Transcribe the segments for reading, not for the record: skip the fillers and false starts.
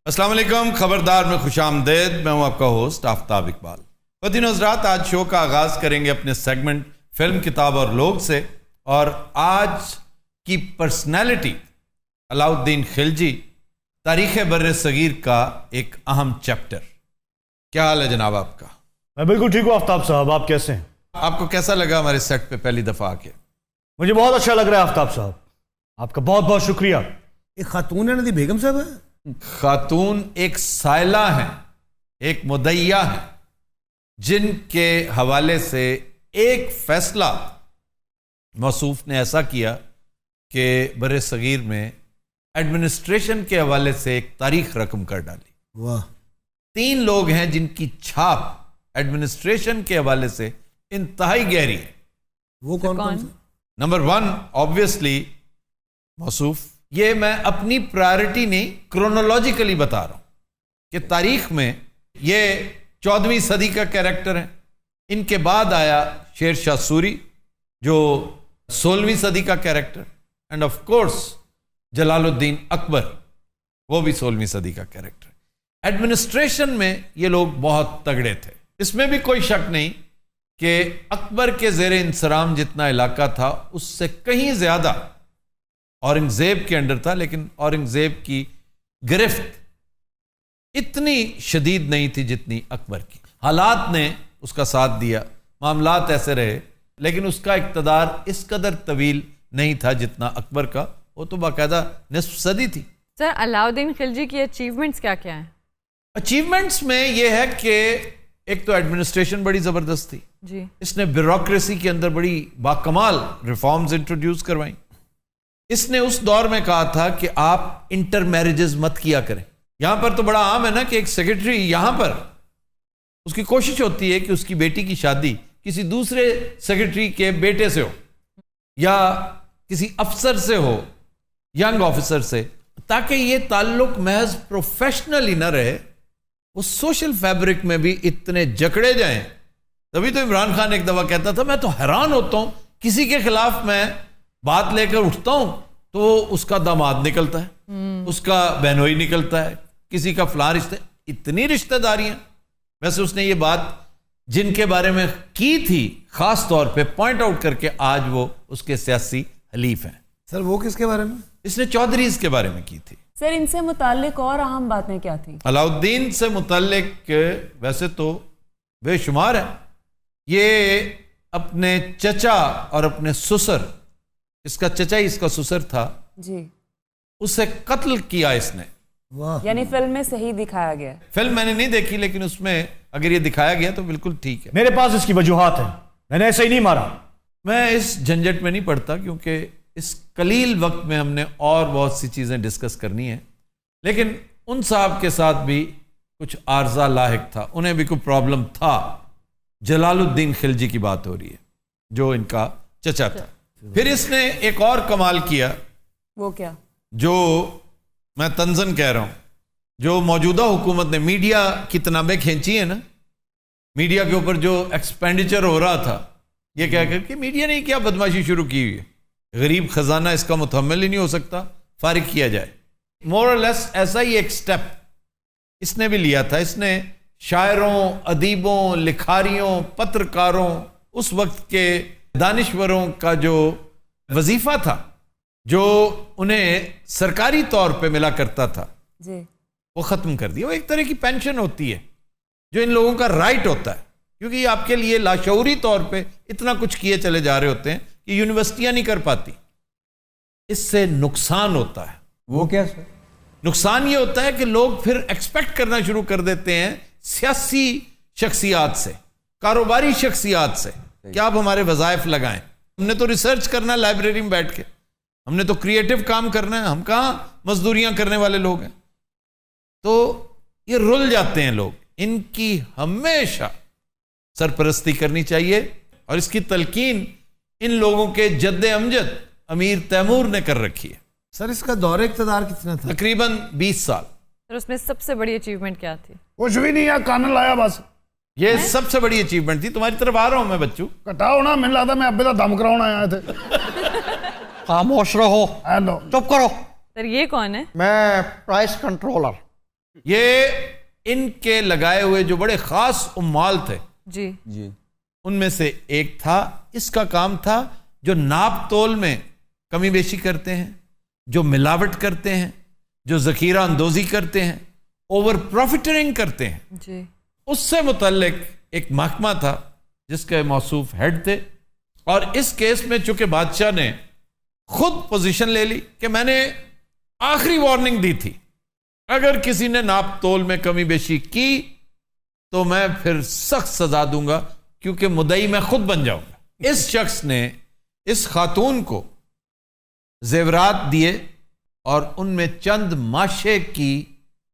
अस्सलाम वालेकुम, खबरदार में खुशामदेद। मैं हूं आपका होस्ट आफ्ताब इकबाल। ख़वातीन और हज़रात, आज शो का आगाज़ करेंगे अपने सेगमेंट फिल्म, किताब और लोग से। और आज की पर्सनैलिटी अलाउद्दीन खिलजी, तारीख़ बर्र सगीर का एक अहम चैप्टर। क्या हाल है जनाब आपका? मैं बिल्कुल ठीक हूँ आफ्ताब साहब, आप कैसे हैं? आपको कैसा लगा हमारे सेट पे पहली दफ़ा आके? मुझे बहुत अच्छा लग रहा है आफ्ताब साहब, आपका बहुत बहुत शुक्रिया। एक खातून है नदी बेगम साहब है? खातून एक साइला है, एक मुदैया है, जिनके हवाले से एक फैसला मौसूफ ने ऐसा किया कि बर्रे सगीर में एडमिनिस्ट्रेशन के हवाले से एक तारीख रकम कर डाली। वाह। 3 लोग हैं जिनकी छाप एडमिनिस्ट्रेशन के हवाले से इंतहाई गहरी है। वो कौन? नंबर 1 ऑब्वियसली मौसूफ। ये मैं अपनी प्रायोरिटी नहीं, क्रोनोलॉजिकली बता रहा हूं कि तारीख में ये 14वीं सदी का कैरेक्टर है। इनके बाद आया शेर शाह सूरी जो 16वीं सदी का character, end of course Jalaluddin Akbar, वो भी 16वीं सदी का कैरेक्टर। एडमिनिस्ट्रेशन में ये लोग बहुत तगड़े थे, इसमें भी कोई शक नहीं कि अकबर के ज़ेरे इंसराम जितना इलाका था उससे कहीं ज्यादा औरंगजेब के अंडर था, लेकिन औरंगजेब की गिरफ्त इतनी शदीद नहीं थी जितनी अकबर की। हालात ने उसका साथ दिया, मामलात ऐसे रहे, लेकिन उसका इक़्तिदार इस कदर तवील नहीं था जितना अकबर का। वो तो बाकायदा निस्फ सदी थी। सर, अलाउद्दीन खिलजी की अचीवमेंट्स क्या क्या हैं? अचीवमेंट्स में यह है कि एक तो एडमिनिस्ट्रेशन बड़ी ज़बरदस्त थी जी। इसने ब्यूरोक्रेसी के अंदर बड़ी बाकमाल रिफॉर्म्स इंट्रोड्यूस करवाई। इसने उस दौर में कहा था कि आप इंटर मैरिजेस मत किया करें। यहां पर तो बड़ा आम है ना कि एक सेक्रेटरी यहां पर उसकी कोशिश होती है कि उसकी बेटी की शादी किसी दूसरे सेक्रेटरी के बेटे से हो या किसी अफसर से हो, यंग ऑफिसर से, ताकि ये ताल्लुक महज प्रोफेशनल ही ना रहे, वो सोशल फैब्रिक में भी इतने जकड़े जाएं। तभी तो इमरान खान एक दफा कहता था, मैं तो हैरान होता हूं किसी के खिलाफ मैं बात लेकर उठता हूं तो उसका दामाद निकलता है, उसका बहनोई निकलता है, किसी का फलां रिश्ते, इतनी रिश्तेदारियां। वैसे उसने ये बात जिनके बारे में की थी खास तौर पे पॉइंट आउट करके आज वो उसके सियासी हलीफ हैं। सर वो किसके बारे में? इसने चौधरीज के बारे में की थी। सर, इनसे मुताल्लिक और अहम बातें क्या थी? अलाउद्दीन से मुताल्लिक वैसे तो बेशुमार है। ये अपने चचा और अपने ससुर, इसका चचा ही इसका ससुर था जी, उसे कत्ल किया इसने। वाह। यानी फिल्म में सही दिखाया गया। फिल्म मैंने नहीं देखी, लेकिन उसमें अगर ये दिखाया गया तो बिल्कुल ठीक है। मेरे पास इसकी वजूहात है, मैंने ऐसे ही नहीं मारा। मैं इस झंझट में नहीं पड़ता क्योंकि इस कलील वक्त में हमने और बहुत सी चीज़ें डिस्कस करनी है। लेकिन उन साहब के साथ भी कुछ आर्जा लाहिक था, उन्हें भी कोई प्रॉब्लम था। जलालुद्दीन खिलजी की बात हो रही है जो इनका चचा था। फिर इसने एक और कमाल किया, वो क्या? जो मैं तंजन कह रहा हूं, जो मौजूदा हुकूमत ने मीडिया की तनाबें खींची है ना, मीडिया के ऊपर जो एक्सपेंडिचर हो रहा था, ये कह कर कि मीडिया ने क्या बदमाशी शुरू की हुई है, गरीब खजाना इसका मुतहम्मिल ही नहीं हो सकता, फारिग किया जाए। मोर और लेस ऐसा ही एक स्टेप इसने भी लिया था। इसने शायरों, अदीबों, लिखारियों, पत्रकारों, उस वक्त के दानिश्वरों का जो वजीफा था, जो उन्हें सरकारी तौर पे मिला करता था, जी, वो ख़त्म कर दिया। वो एक तरह की पेंशन होती है जो इन लोगों का राइट होता है, क्योंकि आपके लिए लाशऊरी तौर पे इतना कुछ किए चले जा रहे होते हैं कि यूनिवर्सिटियां नहीं कर पाती। इससे नुकसान होता है। वो क्या सर? नुकसान ये होता है कि लोग फिर एक्सपेक्ट करना शुरू कर देते हैं सियासी शख्सियात से, कारोबारी शख्सियात से, कि आप हमारे वज़ाइफ लगाएं। हमने तो रिसर्च करना है लाइब्रेरी में बैठ के, हमने तो क्रिएटिव काम करना है, हम कहाँ मजदूरियां करने वाले लोग हैं। तो ये रुल जाते हैं लोग। इनकी हमेशा सरपरस्ती करनी चाहिए और इसकी तलकीन इन लोगों के जद्दे अमजद अमीर तैमूर ने कर रखी है। सर इसका दौरे इक़्तिदार कितना था? तकरीबन 20 साल। सर, उसमें सबसे बड़ी अचीवमेंट क्या थी? कुछ भी नहीं यार, कान लाया बस। ये सबसे बड़ी अचीवमेंट थी। तुम्हारी तरफ आ रहा हूं मैं बच्चू। कटाओ ना, मिल रहा था मैं अब्बे का दम कराने आए थे। खामोश रहो, हेलो, चुप करो। सर, ये कौन है? मैं प्राइस कंट्रोलर, ये इनके लगाए हुए जो बड़े खास उम्माल थे जी जी उनमें से एक था। इसका काम था जो नाप तोल में कमी बेशी करते हैं, जो मिलावट करते हैं, जो जखीरा अंदोजी करते हैं, ओवर प्रॉफिटरिंग करते हैं, जी उससे मुतल्लिक एक महकमा था जिसके मौसूफ हेड थे। और इस केस में चूंकि बादशाह ने खुद पोजीशन ले ली कि मैंने आखिरी वार्निंग दी थी, अगर किसी ने नाप तोल में कमी बेशी की तो मैं फिर सख्त सजा दूंगा, क्योंकि मुद्दई मैं खुद बन जाऊंगा। इस शख्स ने इस खातून को जेवरात दिए और उनमें चंद माशे की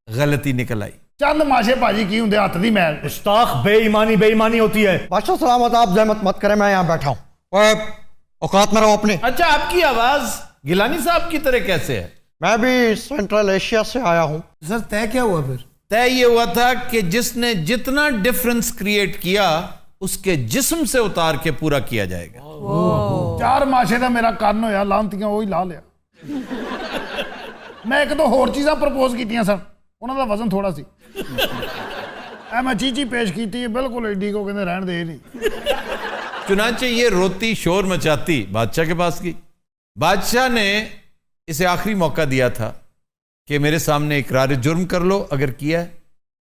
गलती निकल आई। चंद माशे भाजी की होंगे हथ दी मैल। गुस्ताख, बेईमानी बेईमानी होती है। बादशाह सलामत, आप जहमत मत करें, मैं यहाँ बैठा हूँ, औकात में रहो अपने। अच्छा, आपकी आवाज गिलानी साहब की तरह कैसे है? मैं भी सेंट्रल एशिया से आया हूँ। सर तय क्या हुआ फिर? तय ये हुआ था कि जिसने जितना डिफरेंस क्रिएट किया उसके जिस्म से उतार के पूरा किया जाएगा। 4 माशे का मेरा कान होया, लांतियां वही ला लिया। मैं एक दो होर चीज़ां प्रपोज कीतियां सर, उन्होंने वजन थोड़ा सी मैं चीची पेश की, बिल्कुल एडी को कहते रहन दे नहीं। चुनांचे ये रोती शोर मचाती बादशाह के पास गई। बादशाह ने इसे आखिरी मौका दिया था कि मेरे सामने इकरार जुर्म कर लो, अगर किया है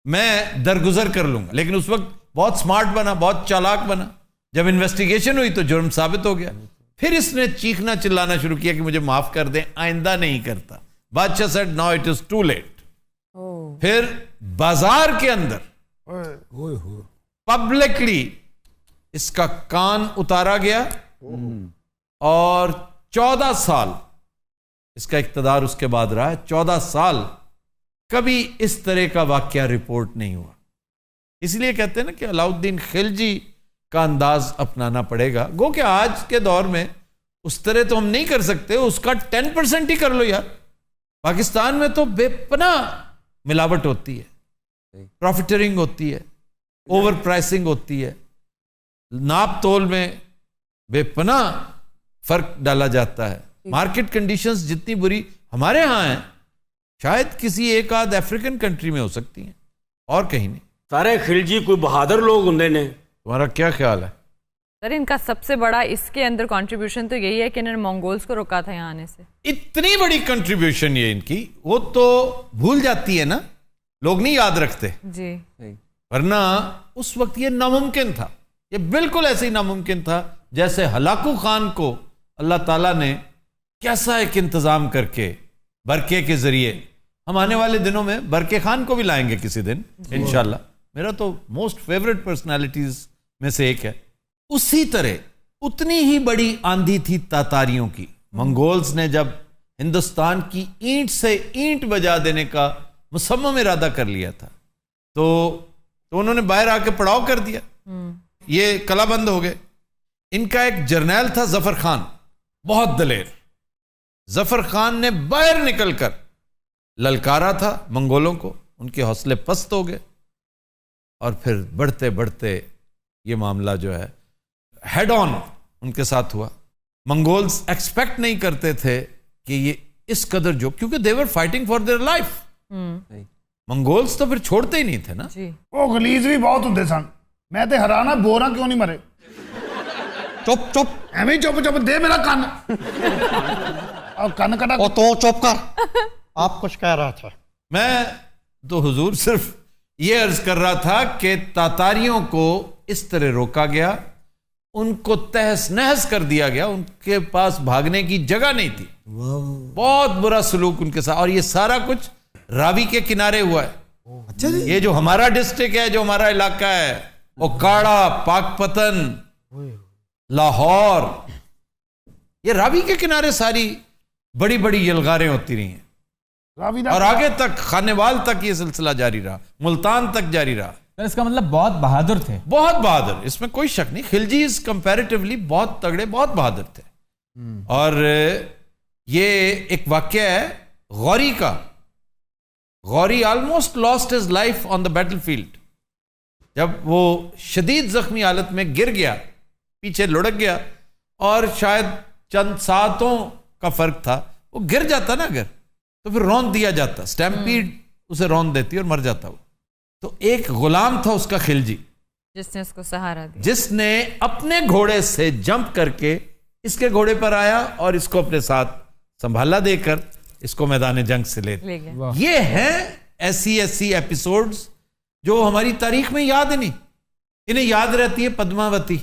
मैं दरगुजर कर लूंगा। लेकिन उस वक्त बहुत स्मार्ट बना, बहुत चालाक बना। जब इन्वेस्टिगेशन हुई तो जुर्म साबित हो गया। फिर इसने चीखना चिल्लाना शुरू किया कि मुझे माफ कर दें, आइंदा नहीं करता। बादशाह said now it is too late. फिर बाजार के अंदर पब्लिकली इसका कान उतारा गया और 14 साल इसका इक्तदार उसके बाद रहा है। 14 साल कभी इस तरह का वाकया रिपोर्ट नहीं हुआ। इसलिए कहते हैं ना कि अलाउद्दीन खिलजी का अंदाज अपनाना पड़ेगा। गो कि आज के दौर में उस तरह तो हम नहीं कर सकते, उसका 10% ही कर लो यार। पाकिस्तान में तो बेपनाह मिलावट होती है, प्रॉफिटरिंग होती है, ओवर प्राइसिंग होती है, नाप तोल में बेपनाह फर्क डाला जाता है। मार्केट कंडीशंस जितनी बुरी हमारे यहां हैं, शायद किसी एक आध अफ्रीकन कंट्री में हो सकती हैं और कहीं नहीं। सारे खिलजी कोई बहादुर लोग होंगे ने। तुम्हारा क्या ख्याल है? सर इनका सबसे बड़ा इसके अंदर कंट्रीब्यूशन तो यही है कि इन्होंने मंगोल्स को रोका था यहाँ आने से। इतनी बड़ी कंट्रीब्यूशन ये इनकी, वो तो भूल जाती है ना, लोग नहीं याद रखते। जी वरना उस वक्त ये नामुमकिन था, ये बिल्कुल ऐसे ही नामुमकिन था जैसे हलाकू खान को अल्लाह ताला ने कैसा एक इंतजाम करके बरके के जरिए, हम आने वाले दिनों में बरके खान को भी लाएंगे किसी दिन इंशाल्लाह। मेरा तो मोस्ट फेवरेट पर्सनालिटीज में से एक है। उसी तरह उतनी ही बड़ी आंधी थी तातारियों की। मंगोल्स ने जब हिंदुस्तान की ईंट से ईंट बजा देने का मुसम्मम इरादा कर लिया था तो उन्होंने बाहर आके पड़ाव कर दिया, ये कलाबंद हो गए। इनका एक जर्नैल था जफर खान, बहुत दलेर। जफर खान ने बाहर निकलकर ललकारा था मंगोलों को, उनके हौसले पस्त हो गए और फिर बढ़ते बढ़ते ये मामला जो है हेड ऑन उनके साथ हुआ। मंगोल्स एक्सपेक्ट नहीं करते थे कि ये इस कदर जो, क्योंकि they were fighting for their life. Mongols तो फिर छोड़ते ही नहीं थे ना जी। वो गलीज भी बहुत होंगे सन। मैं तो हैरान हाँ, बोरा क्यों नहीं मरे। चुप चुप, एवं ही चुप चुप दे मेरा कान। अब कान कटा। ओ तो चुप कर। आप कुछ कह रहा था। मैं तो हुजूर सिर्फ ये अर्ज कर रहा था कि तातारियों को इस तरह रोका गया, उनको तहस नहस कर दिया गया, उनके पास भागने की जगह नहीं थी। बहुत बुरा सलूक उनके साथ। और ये सारा कुछ रावी के किनारे हुआ है। अच्छा जी। ये जो हमारा डिस्ट्रिक्ट है, जो हमारा इलाका है, ओकाड़ा, पाकपतन, लाहौर, ये रावी के किनारे सारी बड़ी बड़ी यलगारें होती रही हैं। और आगे तक खानेवाल तक ये सिलसिला जारी रहा, मुल्तान तक जारी रहा। तो इसका मतलब बहुत बहादुर थे। बहुत बहादुर, इसमें कोई शक नहीं। खिलजीज कंपैरेटिवली बहुत तगड़े, बहुत बहादुर थे। और ये एक वाकया है गौरी का। Gauri almost lost his life on the battlefield. जब वो शदीद जख्मी हालत में गिर गया, पीछे लुढ़क गया और शायद चंद सातों का फर्क था, वो गिर जाता ना अगर, तो फिर रौंद दिया जाता, स्टैम्पीड उसे रौंद देती और मर जाता वो। तो एक गुलाम था उसका खिलजी, जिसने उसको सहारा दिया, जिसने अपने घोड़े से जंप करके इसके घोड़े पर आया और इसको अपने साथ संभाला देकर इसको मैदान जंग से ले गया। ये हैं ऐसी एपिसोड्स जो हमारी तारीख में याद नहीं, इन्हें याद रहती है पद्मावती।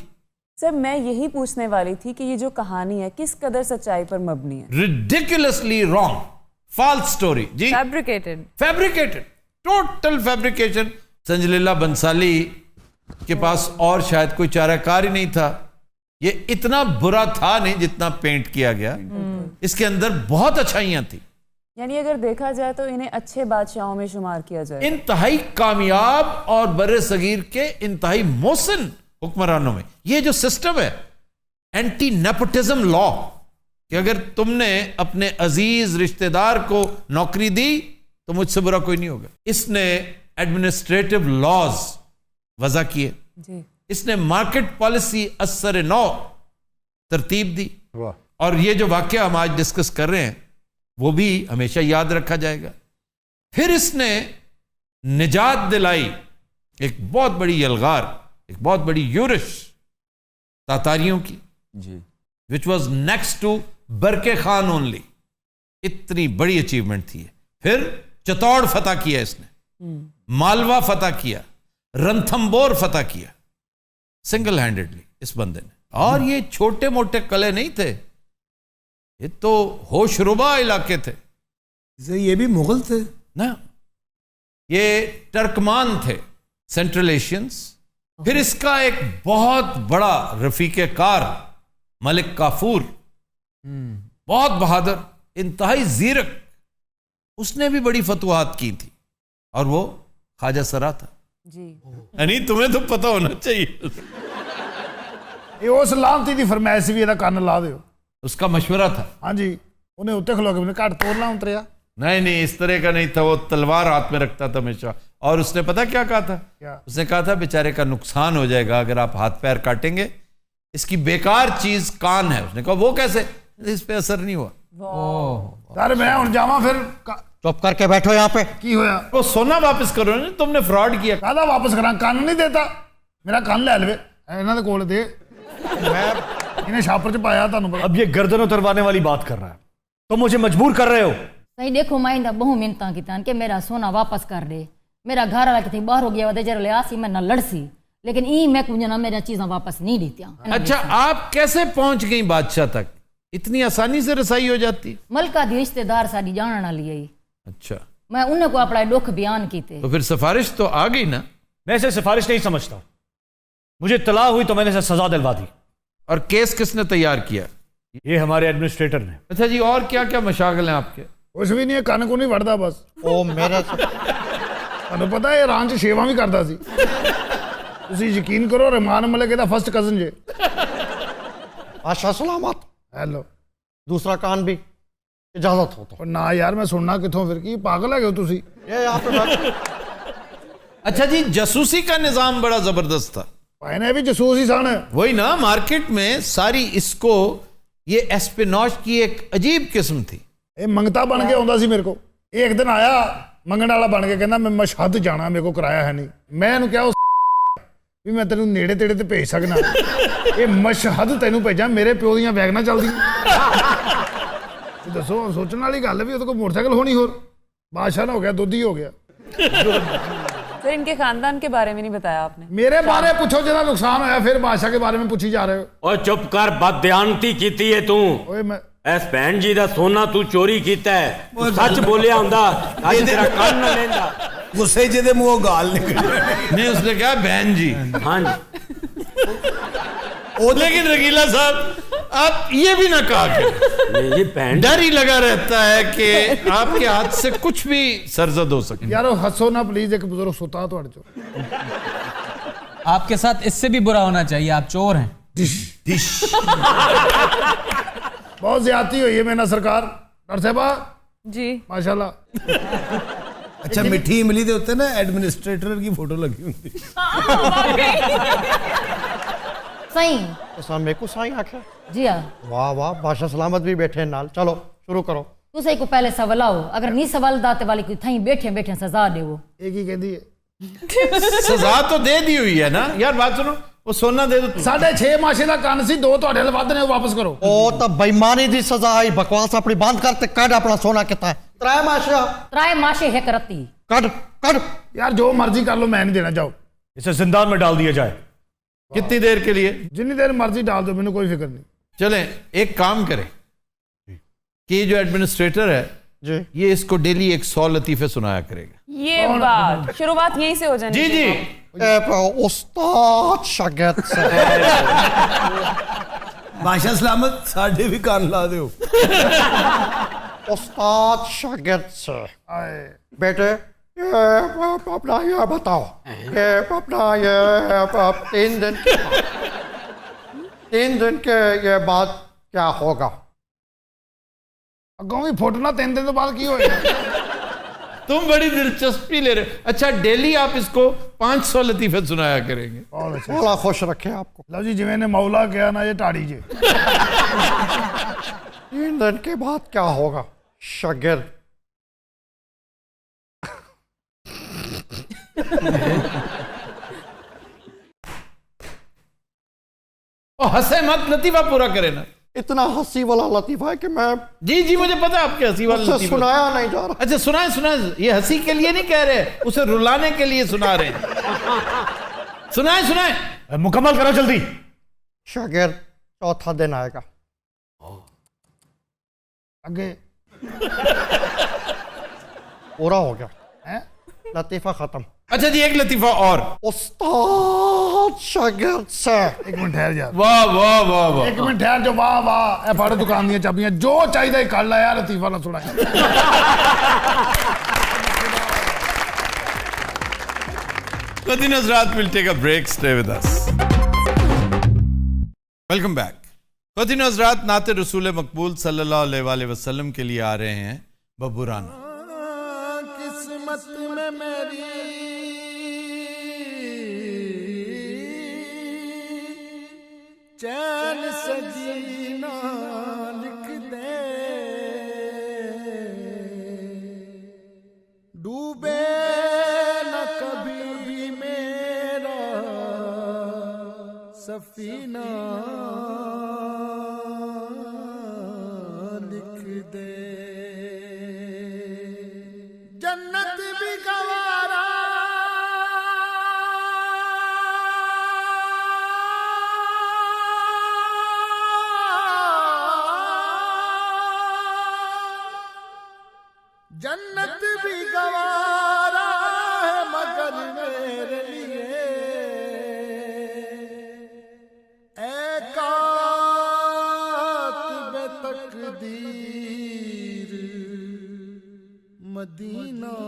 सर मैं यही पूछने वाली थी कि ये जो कहानी है किस कदर सच्चाई पर मबनी है। रिडिकुलसली रॉन्ग, फॉल्स स्टोरी जी, फैब्रिकेटेड, टोटल फैब्रिकेशन। संजलीला बंसाली के पास और शायद कोई चाराकार ही नहीं था, ये इतना बुरा था नहीं जितना पेंट किया गया। इसके अंदर बहुत अच्छाइयां थी, यानी अगर देखा जाए तो इन्हें अच्छे बादशाहों में शुमार किया जाए। इंतहाई कामयाब और बर्रे सगीर के इंतहाई मोहसिन हुक्मरानों में ये जो सिस्टम है एंटी नेपोटिज्म लॉ, कि अगर तुमने अपने अजीज रिश्तेदार को नौकरी दी तो मुझसे बुरा कोई नहीं होगा। इसने एडमिनिस्ट्रेटिव लॉज वजह किए जी। इसने मार्केट पॉलिसी असर नौ तरतीब दी। और ये जो वाकया हम आज डिस्कस कर रहे हैं वो भी हमेशा याद रखा जाएगा। फिर इसने निजात दिलाई एक बहुत बड़ी यलगार, एक बहुत बड़ी यूरिश तातारियों की जी, which was next to Berke Khan only. इतनी बड़ी अचीवमेंट थी। फिर चित्तौड़ फतह किया इसने, मालवा फतह किया, रणथंबोर फतह किया सिंगल हैंडेडली इस बंदे ने। और ये छोटे मोटे कले नहीं थे, ये तो होशरुबा इलाके थे। ये भी मुगल थे ना, ये टर्कमान थे, सेंट्रल एशियंस। फिर इसका एक बहुत बड़ा रफीके कार मलिक काफूर, बहुत बहादुर, इंतहाई जीरक, उसने भी बड़ी फतवाहत की थी और वो ख्वाजा सरा था जी। यानी तुम्हें तो पता होना चाहिए। ये उस लानती दी फरमाइश भी, कंन ला दियो। उसका मशवरा था। हाँ जी, उन्हें उत्ते खलो के घट तोड़ना उतरिया। नहीं, इस तरह का नहीं था, वो तलवार हाथ में रखता था हमेशा। और उसने पता क्या कहा था? क्या? उसने कहा था बेचारे का नुकसान हो जाएगा अगर आप हाथ पैर काटेंगे, इसकी बेकार चीज कान है। उसने कहा वो कैसे? इस पे असर नहीं हुआ। यार मैं हुण जावां फिर चुप करके बैठो यहाँ पे। की होया? वो सोना वापस करो ना, तुमने फ्रॉड किया। कादा वापस करा? कान नहीं देता मेरा, कान ले लवे इन्हां दे कोल दे। मैं इन्हें छापर च पाया, तुहानू पता। अब ये गर्दन उतरवाने वाली बात कर रहा है, तो मुझे मजबूर कर रहे हो। सही देखो, मैं इंदा बहु मिन्नतां कीतां कि मेरा सोना वापस कर दे। मेरा घर वाला किथे बाहर हो गया वदे जर लिया सी, मैं ना लड़सी, लेकिन ई मैं कुछ ना मेरा चीज़ां वापस नहीं दीतियां। अच्छा, आप कैसे पहुंच गई बादशाह तक? इतनी आसानी से रसाई हो जाती? मलका दी रिश्तेदार साडी जानण वाली आई। अच्छा, मैं उन्हें को अपना दुख बयान कीते। तो फिर सिफारिश तो आ गई ना? मैं इसे सिफारिश नहीं समझता, मुझे तलाक हुई तो मैंने इसे सजा दिलवा दी। और केस किसने तैयार किया? ये हमारे एडमिनिस्ट्रेटर ने। अच्छा जी, और क्या क्या मशागल हैं आपके? कुछ भी नहीं है, कान को नहीं वड़दा बस। ओ मेरे तुहानू पता है ईरान च शेवा भी करता सी। तुसी यकीन करो, रहमान मलिक दा फर्स्ट कजन जे। आशा सलामत। हेलो, दूसरा कान भी इजाजत हो तो। ना यार मैं सुनना किथों फिर, की पागल है तुसी? ये यहाँ पे अच्छा जी, जासूसी का निजाम बड़ा जबरदस्त था। भाई भी जासूस ही सन। वही ना, मार्केट में सारी इसको ये एस्पिनॉश की एक अजीब किस्म थी। ये मंगता बन के आंदा सी मेरे को। एक दिन आया मंगण वाला बन के, कहना मैं मशहद जाना, मेरे को कराया है नहीं। मैं इहनूं क्या भी मैं तेन नेड़े तेड़े ते भेज सकना, ये मशहद तेनू भेजा? मेरे प्यो दियां वैगनां चलदियां। दसो, सोचने वाली गल भी, कोई मोटरसाइकिल होनी होर, बादशाह हो गया, दुधी हो गया। सर इनके खानदान के बारे में नहीं बताया आपने। मेरे बारे पूछो जिहदा नुकसान होया, फिर बादशाह के बारे में पूछी जा रहे हो। और चुप कर, बददयानती कीती है तू। ओए मैं इस भैन जी दा सोना तू चोरी कीता है, तू सच बोलिया हुंदा अज तेरा कान न लेंदा। गुस्से च दे मुंहों गाल निकल। नहीं, उसने कहा बहन जी। हाँ जी, लेकिन रगीला साहब, आप ये भी ना कहा कि ये भैन डर ही लगा रहता है कि आपके हाथ से कुछ भी सरजद हो सके। यारो हंसो ना प्लीज, एक बुजुर्ग सुता तुहाडे चो। आपके साथ इससे भी बुरा होना चाहिए, आप चोर हैं। बहुत ज्यादती हुई है मेरा सरकार। डॉक्टर साहबा जी, माशाल्लाह। अच्छा, मिठी इमली दे उत्ते ना एडमिनिस्ट्रेटर की फोटो लगी हुंदी। सही मेरे को साईं आख्या। जी हाँ, वाह वाह, बादशाह सलामत भी बैठे हैं नाल। चलो शुरू करो। तुसे को पहले सवालो अगर नहीं सवाल दाते वाली कोई थई बैठे बैठे सजा दे वो एक ही कहती है सजा तो दे दी हुई है ना यार। बात सुनो, वो सोना दे दो। 6.5 माशे का कंन सी 2 ਤੁਹਾਡੇ ਹਲ ਵੱਧ ਨੇ ਉਹ ਵਾਪਸ ਕਰੋ। ओ तो बेईमानी दी सजा आई, बकवास अपनी बंद करते कट अपना सोना कितना है 3 माशे। 3 माशे एक रत्ती कट कट यार जो मर्जी कर लो, मैं नहीं देना। जाओ इसे जिंदान में डाल दिया जाए। कितनी देर के लिए? जितनी देर मर्जी डाल दो, मैंने कोई फिक्र नहीं। चलें एक काम करें कि जो एडमिनिस्ट्रेटर है जी, ये इसको डेली 100 लतीफे सुनाया करेगा। ये बात शुरुआत यहीं से हो जानी जी जी। उस्ताद शागिर्द से बादशाह सलामत साढ़े भी कान ला दो। उस्ताद शागिर्द से बेटे ये अपना ये बताओ, ये अपना ये 3 दिन के ये बाद क्या होगा? अगों भी फुटना 3 दिन तो बाद की होएगा। तुम बड़ी दिलचस्पी ले रहे हो। अच्छा, डेली आप इसको 500 लतीफे सुनाया करेंगे। बड़ा खुश रखे आपको। लो जी, जिवें ने मौला किया ना, ये टाड़ी जे 3 दिन के बाद क्या होगा शागिर्द? हंसे मत, लतीफा पूरा करे ना। इतना हंसी वाला लतीफा है कि मैं जी जी मुझे पता है आपके हंसी वाला लतीफा सुनाया नहीं जा रहा। अच्छा सुनाए सुनाए, ये हंसी के लिए नहीं कह रहे, उसे रुलाने के लिए सुना रहे हैं। सुनाए सुनाए, मुकम्मल करो जल्दी। शागिर्द चौथा दिन आएगा, आगे पूरा हो गया है, लतीफा खत्म। अच्छा जी, एक लतीफा और। उस्ताद शागिर्द से। एक मिनट ठहर जा। वाह वाह वाह वाह। एक मिनट ठहर जा। वाह वाह, ए फाड़ो दुकान दी चाबियां, जो चाहिए कर ला यार, लतीफा ना सुना। Qadin Hazrat will take a break. Stay with us. Welcome back. Qadin Hazrat नाते रसूल मकबूल सल्लल्लाहु अलैहि वसल्लम के लिए आ रहे हैं बबुराना। किस्मत में मेरी चैन से जीना लिख दे, डूबे न कभी भी मेरा सफीना लिख दे, जन्नत भी गवारा जन्नत भी गवारा है मगर मेरे लिए ऐ कातिब तकदीर मदीना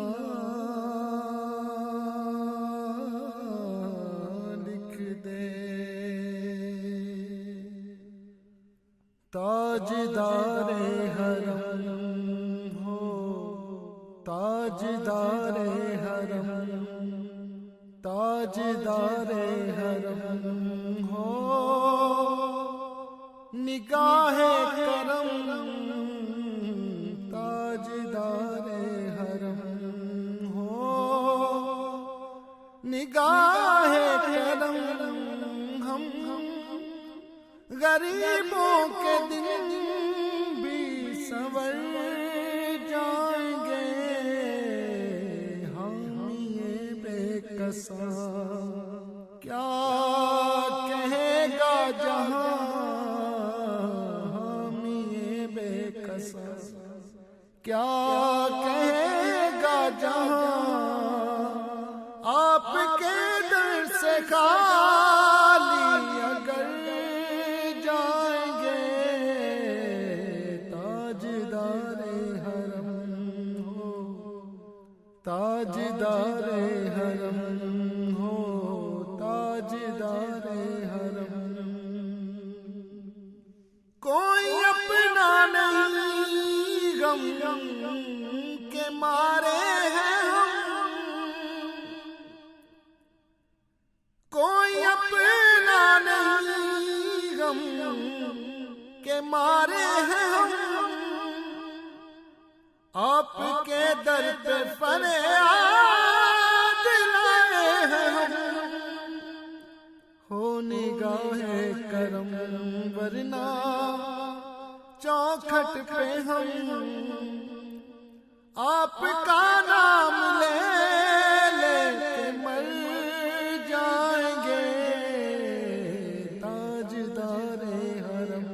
लिख दे, ताजदारे हरम ताजदारे हरम, ताजदारे हरम हो निगाहे करम, ताजदारे हरम हो निगाहे करम, हम गरीबों के दिन भी संवर जाएंगे, क्या कहेगा जहां हामी बेकसा, क्या कहेगा जहां आपके दर से खाली अगर जाएंगे, ताजदारे हरम हो ताजदारे हरम हो ताजदारे हरम, कोई अपना नहीं गम के मारे हैं हम, कोई अपना नहीं गम के मारे हैं हम, वरना चौखट पे हम आपका नाम ले लेके मर जाएंगे। ताजदारे हरम,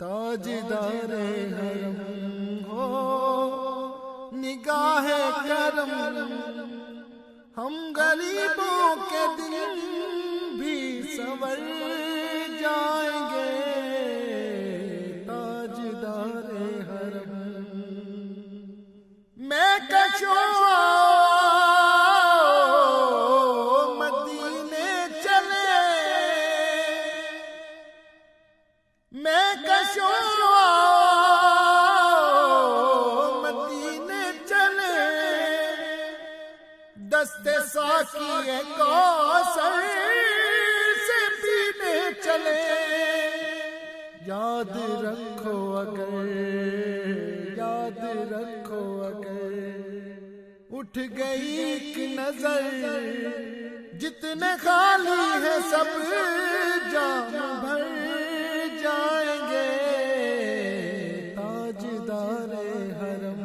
ताजदारे हरम हो निगाहे करम, हम गरीबों के दिन भी संवर जाएंगे। ताजदारे हरम मैं कशो मदीने चले, मैं कशो मदीने चले, दस्ते साकी कौसर से पीने चले। याद रखो अगर, याद रखो अगर उठ गई एक नजर, जितने खाली है सब जाम भर जाएंगे। ताजदारे हरम,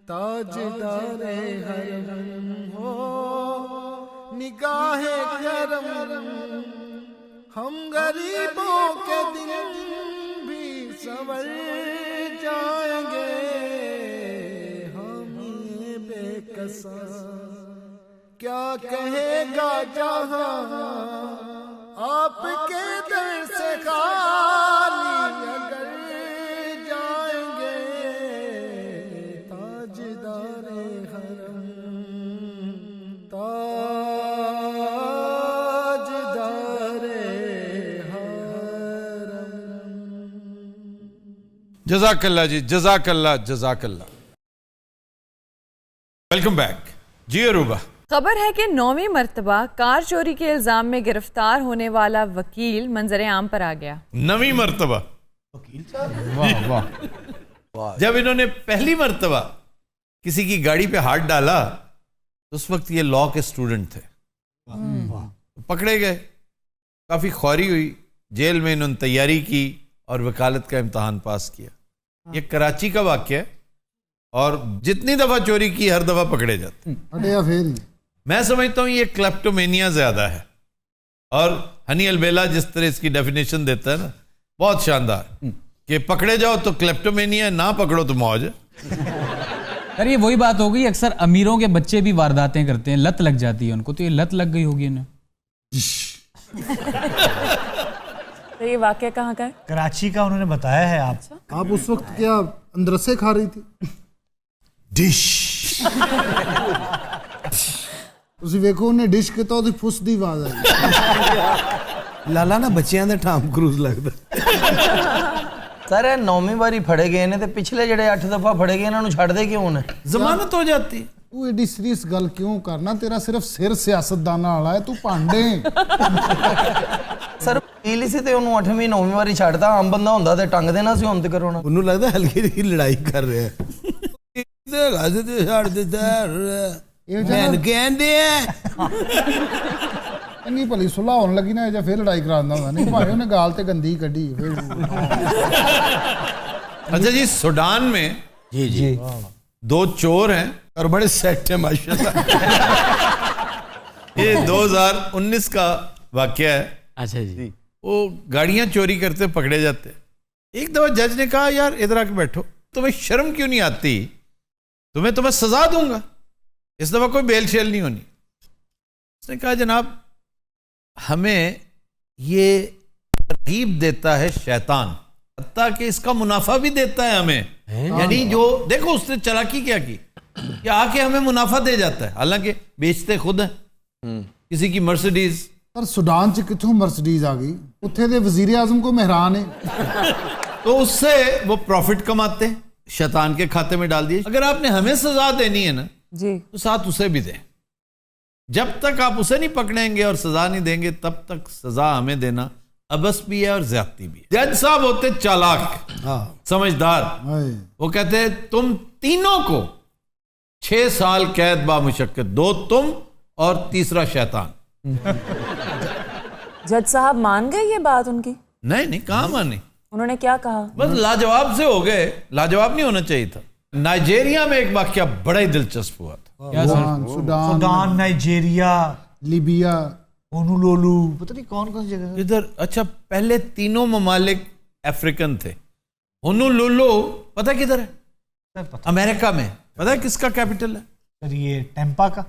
ताजदारे हरम हो निगाहे करम, हम गरीबों के दिन भी संवर जाएंगे। हम ये बेकसा क्या कहेगा जहां, आपके दर से खाली अगर जाएंगे। ताजदारे हरम, जज़ाकल्ला जी, जज़ाकल्ला, जज़ाकल्ला। वेलकम बैक जी अरूबा। खबर है कि 9वीं मर्तबा कार चोरी के इल्जाम में गिरफ्तार होने वाला वकील मंजर आम पर आ गया। 9वीं मर्तबा वाह वाह। जब इन्होंने पहली मर्तबा किसी की गाड़ी पे हाथ डाला तो उस वक्त ये लॉ के स्टूडेंट थे, पकड़े गए, काफी ख्वारी हुई, जेल में इन्होंने तैयारी की और वकालत का इम्तहान पास किया। ये कराची का वाक़या है और जितनी दफा चोरी की हर दफा पकड़े जाते। मैं समझता हूं ये क्लेप्टोमेनिया ज्यादा है, और हनी अलबेला जिस तरह इसकी डेफिनेशन देता है ना, बहुत शानदार, कि पकड़े जाओ तो क्लेप्टोमेनिया, ना पकड़ो तो मौज। सर ये वही बात हो गई, अक्सर अमीरों के बच्चे भी वारदातें करते हैं, लत लग जाती है उनको, तो ये लत लग गई होगी इन्हें। तो ये वाकया कहाँ का है? कराची का उन्होंने बताया है। आप उस वक्त क्या अंदरसे खा रही थी? डिश ਤੁਸੀਂ ਵੇਖੋ ਉਹਨੇ ਡਿਸ਼ ਕੀਤਾ, ਉਹਦੀ ਫੁੱਸ ਦੀ ਆਵਾਜ਼ ਆਈ। ਲਾਲਾ ਨਾ ਬੱਚਿਆਂ ਦਾ ਟਾਮ ਕਰੂਜ਼ ਲੱਗਦਾ। सर 9वीं बारी फड़े गए ने, ते पिछले जेडे 8 दफा फड़े गए इन्हां नूं छड्डदे क्यों ने? जमानत हो जाती। ਤੂੰ ਐਡੀ ਸੀਰੀਅਸ ਗੱਲ ਕਿਉਂ ਕਰਨਾ? ਤੇਰਾ ਸਿਰਫ ਸਿਰ ਸਿਆਸਤਦਾਨਾਂ ਵਾਲਾ ਹੈ, ਤੂੰ ਭਾਂਡੇ। सर वकील ਸੀ ਤੇ ਉਹਨੂੰ 8ਵੀਂ 9ਵੀਂ ਵਾਰੀ ਛੱਡਦਾ, ਆਮ ਬੰਦਾ ਹੁੰਦਾ ਤੇ ਟੰਗ ਦੇਣਾ ਸੀ ਹੁਣ ਤੇ ਕਰੋਣਾ। ਉਹਨੂੰ ਲੱਗਦਾ ਹਲਕੀ ਜਿਹੀ ਲੜਾਈ ਕਰ ਰਿਹਾ ਹੈ। ਤੇ ਗਾਜ਼ੇ ਤੇ ਛੱਡ ਦਿੱਤਾ ਮੈਂ ਕਹਿੰਦੇ ਇੰਨੀ ਭਲੀ ਸੁਲਾਹ ਹੋਣ ਲੱਗੀ ਨਾ, ਜਾਂ ਫਿਰ ਲੜਾਈ ਕਰਾ ਦਿੰਦਾ ਹੁੰਦਾ। ਨਹੀਂ ਭਾਵੇਂ ਉਹਨੇ ਗਾਲ ਤੇ ਗੰਦੀ ਕੱਢੀ। अच्छा जी, सूडान में जी जी 2 चोर हैं और बड़े सेट है माशाल्लाह। ये 2019 का वाकया है। अच्छा जी। वो गाड़ियां चोरी करते पकड़े जाते। एक दफा जज ने कहा, यार इधर आके बैठो, तुम्हें शर्म क्यों नहीं आती? तुम्हें सजा दूंगा, इस दफा कोई बेल शेल नहीं होनी। उसने कहा, जनाब हमें ये तरगीब देता है शैतान, हत्ता कि इसका मुनाफा भी देता है हमें। यानी जो देखो उसने चालाकी क्या की कि आके हमें मुनाफा दे जाता है, हालांकि बेचते खुद हैं। किसी की मर्सिडीज। पर सूडान च कितों मर्सिडीज आ गई? उत्थे दे वजीर आजम को मेहरान है, तो उससे वो प्रॉफिट कमाते हैं, शैतान के खाते में डाल दिए। अगर आपने हमें सजा देनी है ना जी, तो साथ उसे भी दें। जब तक आप उसे नहीं पकड़ेंगे और सजा नहीं देंगे, तब तक सजा हमें देना अबस भी है और ज्यादती भी है। जज साहब होते चालाक, समझदार। वो कहते तुम तीनों को 6 साल कैद बामुशक्कत, 2 तुम और तीसरा शैतान। जज साहब मान गए ये बात उनकी? नहीं, कहाँ मानी। उन्होंने क्या कहा? बस लाजवाब से हो गए। लाजवाब नहीं होना चाहिए था। नाइजीरिया में एक वाकया बड़ा ही दिलचस्प हुआ था। सुडान, नाइजीरिया, लीबिया, होनोलुलु, पता नहीं कौन कौन सी जगह इधर। अच्छा, पहले तीनों ममालिक अफ्रीकन थे। होनोलुलु पता किधर है? अमेरिका में। पता है किसका कैपिटल है? सर ये टेम्पा का।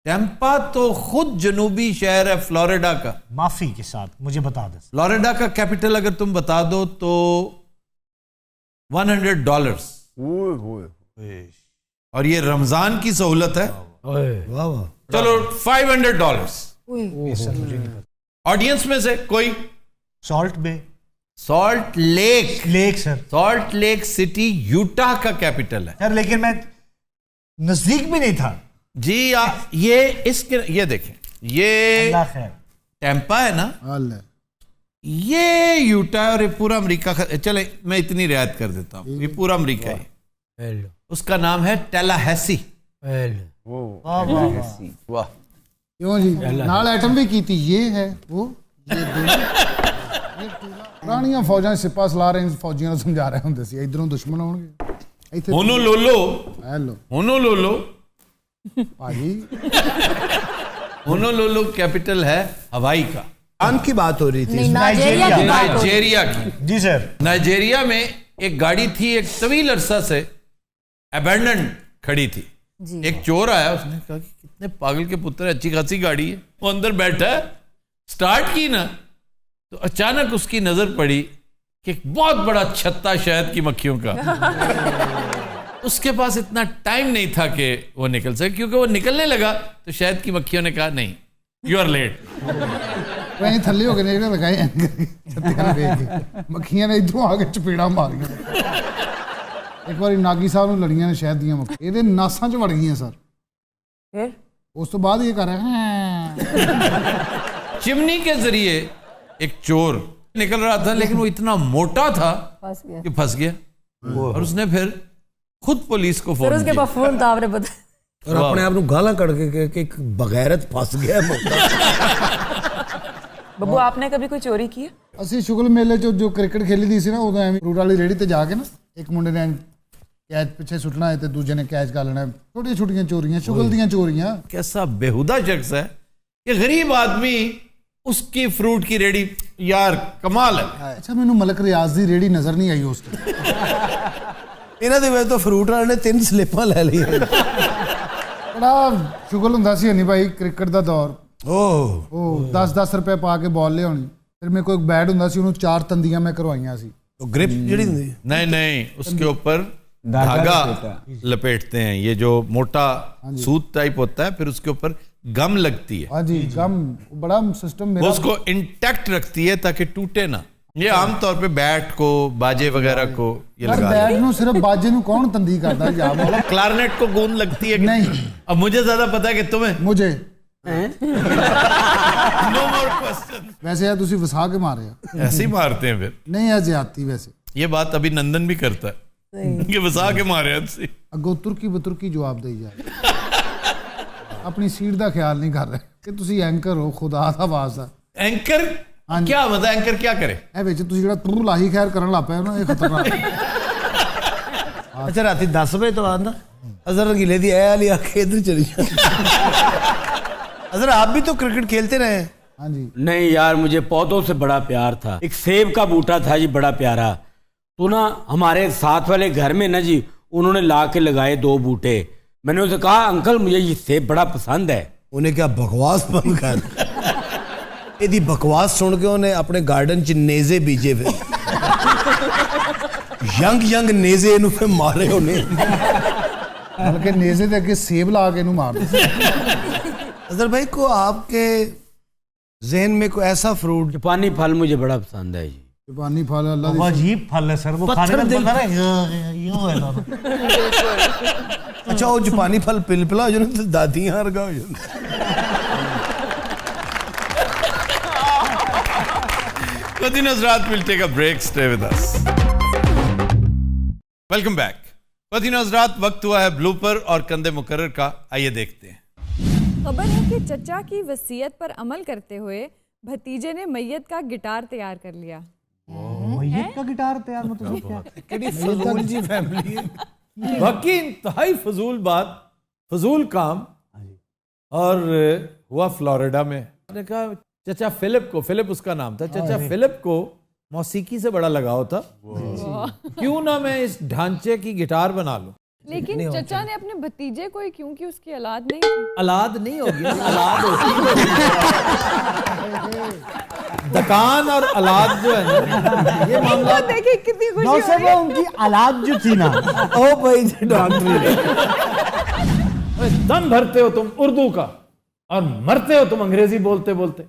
टेम्पा तो खुद जनूबी शहर है फ्लोरिडा का। माफी के साथ मुझे बता दे। फ्लोरिडा का कैपिटल अगर तुम बता दो तो $100। और ये रमजान की सहूलत है। वाह वाह। चलो $500। ऑडियंस में से कोई? Salt Bay. Salt Lake sir. Salt Lake City Utah का कैपिटल है सर, लेकिन मैं नजदीक भी नहीं था जी। ये देखें, ये टेम्पा है ना, ये यूटा है और ये पूरा अमेरिका का। चले मैं इतनी रियायत कर देता हूँ, ये पूरा अमेरिका है। उसका नाम है टैलाहैसी। वाह। क्यों जी, नाल एटम भी की थी। ये है वो पुरानियां फौजां सिपा सलाह रहे फौजियों को समझा रहे होंगे सी इधरों दुश्मन आउणगे। होनोलुलु भाजी, होनोलुलु कैपिटल है हवाई का। आम की बात हो रही थी। नाइजीरिया की। जी सर। नाइजीरिया में एक गाड़ी थी, एक तवील अरसा से अबैंडन खड़ी थी। एक चोर आया, उसने कहा कि कितने पागल के पुत्र, अच्छी खासी गाड़ी है। वो अंदर बैठा है, स्टार्ट की ना तो अचानक उसकी नजर पड़ी कि एक बहुत बड़ा छत्ता शहद की मक्खियों का। उसके पास इतना टाइम नहीं था कि वो निकल सके, क्योंकि वो निकलने लगा तो शहद की मक्खियों ने कहा नहीं, यू आर लेट। वहीं थल्ले हो गए लगाए मक्खियां ने इधरों आके चपेड़ा मारियां। एक बार नागी साहब ने लड़ियां ने शहद दियां मक्खियां ਇਹਦੇ नासां च ਵੜ ਗਈਆਂ सर। फिर उस तो बाद ये कर रहे हैं। चिमनी के जरिए एक चोर निकल रहा था, लेकिन वो इतना मोटा था कि फंस गया। और उसने फिर खुद पुलिस को फोन किया। फोन था आपने बता। और अपने आप को गाला कड़ के बगैरत फंस गया बब्बू, आपने कभी कोई चोरी की है? ਅਸੀਂ ਸ਼ੁਗਲ ਮੇਲੇ ਚ ਜੋ ਕ੍ਰਿਕਟ ਖੇਲੀ ਦੀ ਸੀ ਨਾ, ਉਦੋਂ ਐਵੇਂ ਫਰੂਟ ਵਾਲੀ ਰੇੜੀ ਤੇ ਜਾ ਕੇ ਨਾ ਇੱਕ ਮੁੰਡੇ ਨੇ कैच पीछे सुटना है तो दूजे ने कैच कर लेना है। छोटी छोटी चोरियां, शुगल दी चोरियां। कैसा बेहुदा शख्स है ये, गरीब आदमी उसकी फ्रूट की रेडी। यार कमाल है। अच्छा, मैनू मलक रियाज दी रेडी नजर नहीं आई उस इन्हां दे विच तो फ्रूट वाले ने 3 स्लिपां ले लईआं। बड़ा शुगल हुंदा सी हनी भाई, क्रिकेट दा दौर। ओ 10-10 रुपए पा के बॉल ले आनी। फिर मेरे को एक बैट हुंदा सी, उहनूं 4 तंदियां मैं करवाइयां सी। तो ग्रिप जिहड़ी हुंदी नहीं उसके ऊपर धागा लपेटते हैं, ये जो मोटा सूत टाइप होता है, फिर उसके ऊपर गम लगती है। हाँ जी, गम बड़ा सिस्टम मेरा। वो उसको इंटैक्ट रखती है ताकि टूटे ना। ये आमतौर पे बैट को, बाजे वगैरह को ये लगा। बैट नो सिर्फ बाजे नु कौन तंदी करता है यार? क्लारनेट को गूंद लगती है नहीं। अब मुझे ज्यादा पता है कि तुम्हें। मुझे नो मोर क्वेश्चन। वैसे यार तुसी वसा के मारे ऐसे ही मारते हैं फिर। नहीं है ज्यादती। वैसे ये बात अभी नंदन भी करता है कि वसा के मारे ऐसे। अगो तुर्की बतुर्की जवाब दे जाए। अपनी सीट का ख्याल नहीं कर रहे कि तुसी एंकर हो, खुदा दा वास्ता। एंकर क्या मतलब? एंकर क्या करे? ए विच तुसी जेड़ा तुर लाही खैर करन लग पए ना, ये खतरनाक। अच्छा, रात 10 बजे तो बाद ना अजहर रंगीले दी ऐ वाली आंखें इधर चली अजहर आप भी तो क्रिकेट खेलते रहे? हाँ जी। नहीं यार, मुझे पौधों से बड़ा प्यार था। एक सेब का बूटा था जी, बड़ा प्यारा। तो ना हमारे साथ वाले घर में ना जी, उन्होंने ला के लगाए 2 बूटे। मैंने उनसे कहा अंकल मुझे ये सेब बड़ा पसंद है। उन्हें क्या बकवास बंद कर ਇਹਦੀ बकवास सुन के उन्हें अपने गार्डन च नेजे बीजे फिर यंग नेजे इनू फिर मारे उन्हें। बल्कि नेजे दे अगे सेब ला के इनू मार दे। अजहर भाई को आपके ज़हन में कोई ऐसा फ्रूट? जापानी फल मुझे बड़ा पसंद है जी। जापानी फल अल्लाह दी अजीब फल है सर, वो खाने में बंदा ना यूं है ना। अच्छा, वो जापानी फल पिलपिला हो जाने तो दादियां हरगा हो जाने। Khawateen Hazrat will take a break. Stay with us. Welcome back. Khawateen Hazrat, वक्त हुआ है ब्लूपर और कंधे मुकर्रर का। आइए देखते हैं। खबर है कि चचा की वसीयत पर अमल करते हुए भतीजे ने मैयत का गिटार तैयार कर लिया। मैयत का गिटार तैयार मतलब क्या? कितनी फजूल जी फैमिली है। बाकी इंतहाई फजूल बात, फजूल काम। और हुआ फ्लोरिडा में। मैंने कहा चचा फिलिप को, फिलिप उसका नाम था, चचा फिलिप को मौसीकी से बड़ा लगाव था, क्यों ना मैं इस ढांचे की गिटार बना लूं। लेकिन चचा ने अपने भतीजे को ही क्यों, कि उसकी औलाद नहीं थी? औलाद नहीं होगी, औलाद होती है। दकान और औलाद जो है ना, ये मामला देखिए कितनी खुशी हो रही वो उनकी औलाद जो थी ना, ओ भाई डॉक्टर दम भरते हो तुम उर्दू का और मरते हो तुम अंग्रेजी बोलते बोलते।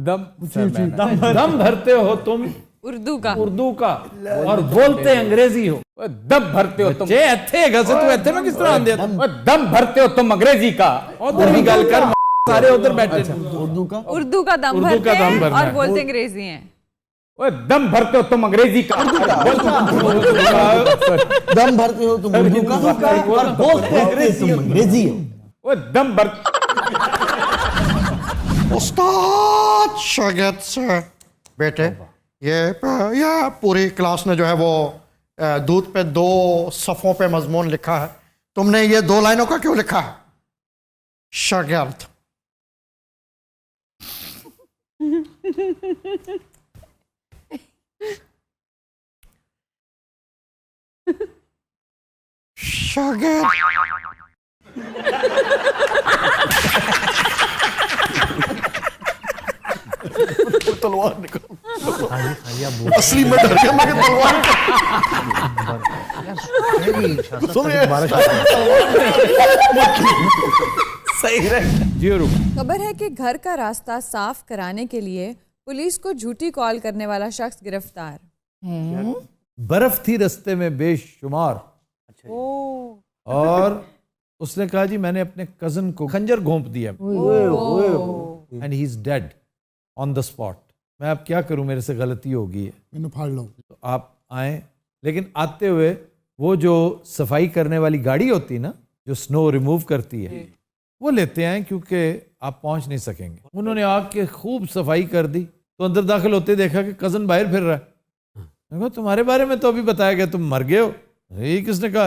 दम भरते हो तुम उर्दू का और बोलते अंग्रेजी हो। दम भरते हो तुम मैं किस तरह आंदे दम भरते हो तुम अंग्रेजी का। उधर भी गल कर, सारे उधर बैठे। उर्दू का दम भरते हैं और बोलते अंग्रेजी हैं। दम भरते हो तुम अंग्रेजी का, दम भरते हो तुम उर्दू का और बोलते अंग्रेजी हो। दम भर उस्ताद शागिर्द से बेटे, ये पूरी क्लास ने जो है वो दूध पे 2 सफ़ों पे मजमून लिखा है, तुमने ये 2 लाइनों का क्यों लिखा है? शागिर्द शागिर्द तलवार निकाल, असली में डर गया मैं तलवार। सही रहे। खबर है कि घर का रास्ता साफ कराने के लिए पुलिस को झूठी कॉल करने वाला शख्स गिरफ्तार। बर्फ थी रास्ते में बेशुमार, और उसने कहा जी मैंने अपने कजन को खंजर घोंप दिया and he is dead on the spot. मैं अब क्या करूं, मेरे से गलती हो गई है, मैंने फाड़ लो। तो आप आए। लेकिन आते हुए वो जो सफाई करने वाली गाड़ी होती ना, जो स्नो रिमूव करती है, वो लेते आए क्योंकि आप पहुंच नहीं सकेंगे। उन्होंने आके खूब सफाई कर दी, तो अंदर दाखिल होते देखा कि कजन बाहर फिर रहा है। मैं कहा तुम्हारे बारे में तो अभी बताया गया तुम मर गए हो। ये किसने कहा?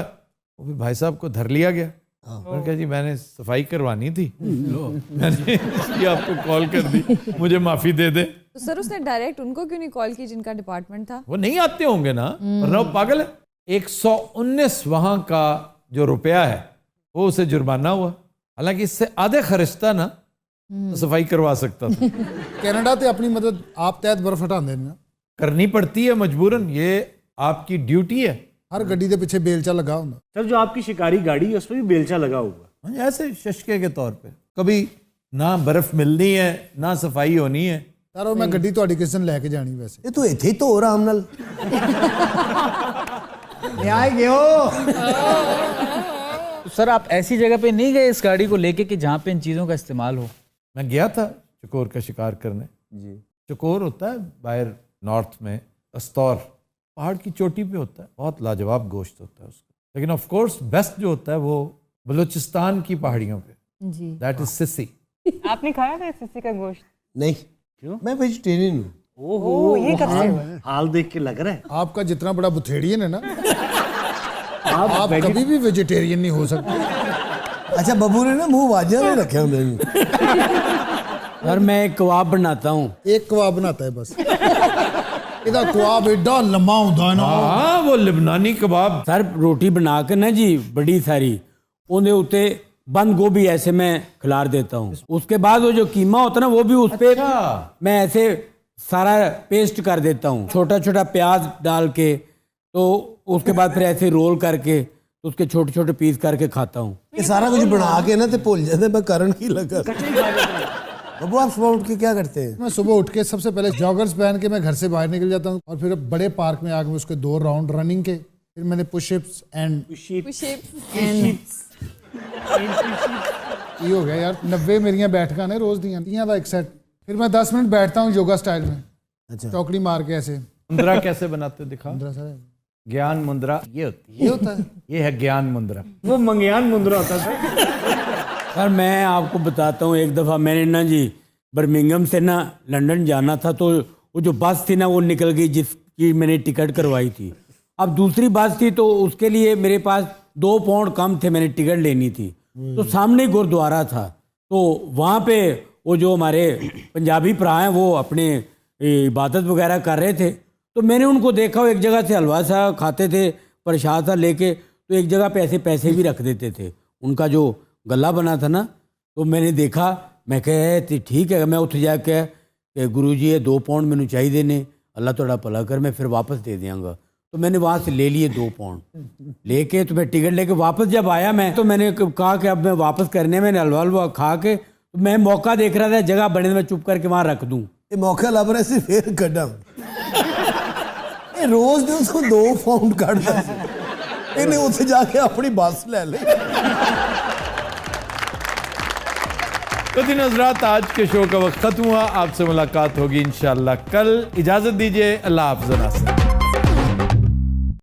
वो भी भाई साहब को धर लिया गया। मैंने कहा जी मैंने सफाई करवानी थी, मैंने इसलिए आपको कॉल कर दी, मुझे माफी दे दे। तो सर उसने डायरेक्ट उनको क्यों नहीं कॉल की जिनका डिपार्टमेंट था? वो नहीं आते होंगे ना, वरना वो पागल है। 119 वहां का जो रुपया है वो उसे जुर्माना हुआ, हालांकि इससे आधे खर्चता ना तो सफाई करवा सकता था। कनाडा ते अपनी मदद आप तहत बर्फ हटा देना करनी पड़ती है मजबूरन, ये आपकी ड्यूटी है। हर गड्डी के पीछे बेलचा लगा होना। सर जो आपकी शिकारी गाड़ी है उसमें भी बेलचा लगा हुआ, ऐसे शशके के तौर पे। कभी ना बर्फ मिलनी है ना सफाई होनी है। सर मैं गड्डी ਤੁਹਾਡੀ किस दिन लेके जानी वैसे ये तो इथे ही तो आराम नाल न्याय गयो। तो सर आप ऐसी जगह पे नहीं गए इस गाड़ी को लेके कि जहाँ पे इन चीज़ों का इस्तेमाल हो? मैं गया था चकोर का शिकार करने जी। चकोर होता है बाहर नॉर्थ में, अस्तौर पहाड़ की चोटी पे होता है, बहुत लाजवाब गोश्त होता है उसका। लेकिन ऑफ कोर्स बेस्ट जो होता है वो बलूचिस्तान की पहाड़ियों पे जी, दैट इज सिसी। आपने खाया था सिसी का गोश्त? नहीं, क्यों? मैं वेजिटेरियन हूँ। ओहो, ये कब से हुआ? हाल देख के लग रहा है आपका जितना बड़ा बुथेड़ियन है ना, आप कभी भी वेजिटेरियन नहीं हो सकते। अच्छा बबू ने ना मुंह वाजिया नहीं रखे हमने। सर मैं एक कबाब बनाता हूँ। एक कबाब बनाता है बस। इधर कबाब एडा लम्मा होता है ना। हाँ वो लिबनानी कबाब। सर रोटी बना के ना जी बड़ी सारी, उन्हें उते बंद गोभी ऐसे मैं खिलार देता हूँ। उसके बाद वो जो कीमा होता है ना वो भी उस पे मैं ऐसे सारा पेस्ट कर देता हूँ, छोटा छोटा प्याज डाल के। तो उसके बाद फिर ऐसे रोल करके तो उसके छोटे छोटे पीस करके खाता हूँ। ये सारा कुछ बना के ना तो भूल जाते मैं कारण की लगा। बाबू आप सुबह उठ के क्या करते हैं? मैं सुबह उठ के सबसे पहले जॉगर्स पहन के मैं घर से बाहर निकल जाता हूँ, और फिर बड़े पार्क में आके उसके 2 राउंड रनिंग के, फिर मैंने पुशअप्स एंड ये हो गया यार 90 मेरियां बैठका ने रोज दियां का एक सेट। फिर मैं 10 मिनट बैठता हूँ योगा स्टाइल में। अच्छा। चौकड़ी मार के ऐसे। मुद्रा कैसे बनाते हो दिखा? मुद्रा सर ज्ञान मुद्रा ये होती है। ये होता है, ये है ज्ञान मुद्रा। वो मंगयान मुद्रा होता था। सर मैं आपको बताता हूँ, एक दफ़ा मैंने ना जी बर्मिंघम से ना लंदन जाना था, तो वो जो बस थी ना वो निकल गई जिसकी मैंने टिकट करवाई थी। अब दूसरी बस थी तो उसके लिए मेरे पास 2 पाउंड कम थे, मैंने टिकट लेनी थी। तो सामने गुरुद्वारा था, तो वहाँ पे वो जो हमारे पंजाबी भरा हैं वो अपने इबादत वगैरह कर रहे थे। तो मैंने उनको देखा, वो एक जगह से हलवा सा खाते थे, प्रसाद सा लेके, तो एक जगह पे ऐसे पैसे भी रख देते थे। उनका जो गला बना था ना, तो मैंने देखा, मैं कह ठीक है, मैं उठ जाके कि गुरु जी ये 2 पाउंड मैंने चाहिए ने, अल्लाह थोड़ा भला कर, मैं फिर वापस दे देंगा। तो मैंने वहाँ से ले लिए 2 पाउंड लेके, तो मैं टिकट लेके वापस जब आया मैं, तो मैंने कहा कि अब मैं वापस करने, मैंने हलवा खा के, तो मैं मौका देख रहा था जगह बने, मैं चुप करके वहाँ रख दूँ। ये मौका लभ रहा सी फिर कड्ढां। ये रोज़ दे उसको 2 पाउंड कढ़दा सी, इन्हें उत्थे जाके अपनी बस ले ले। तो दिन हज़रात, आज के शो का वक्त खत्म हुआ। आपसे मुलाकात होगी इंशाअल्लाह कल। इजाज़त दीजिए, अल्लाह हाफ़िज़।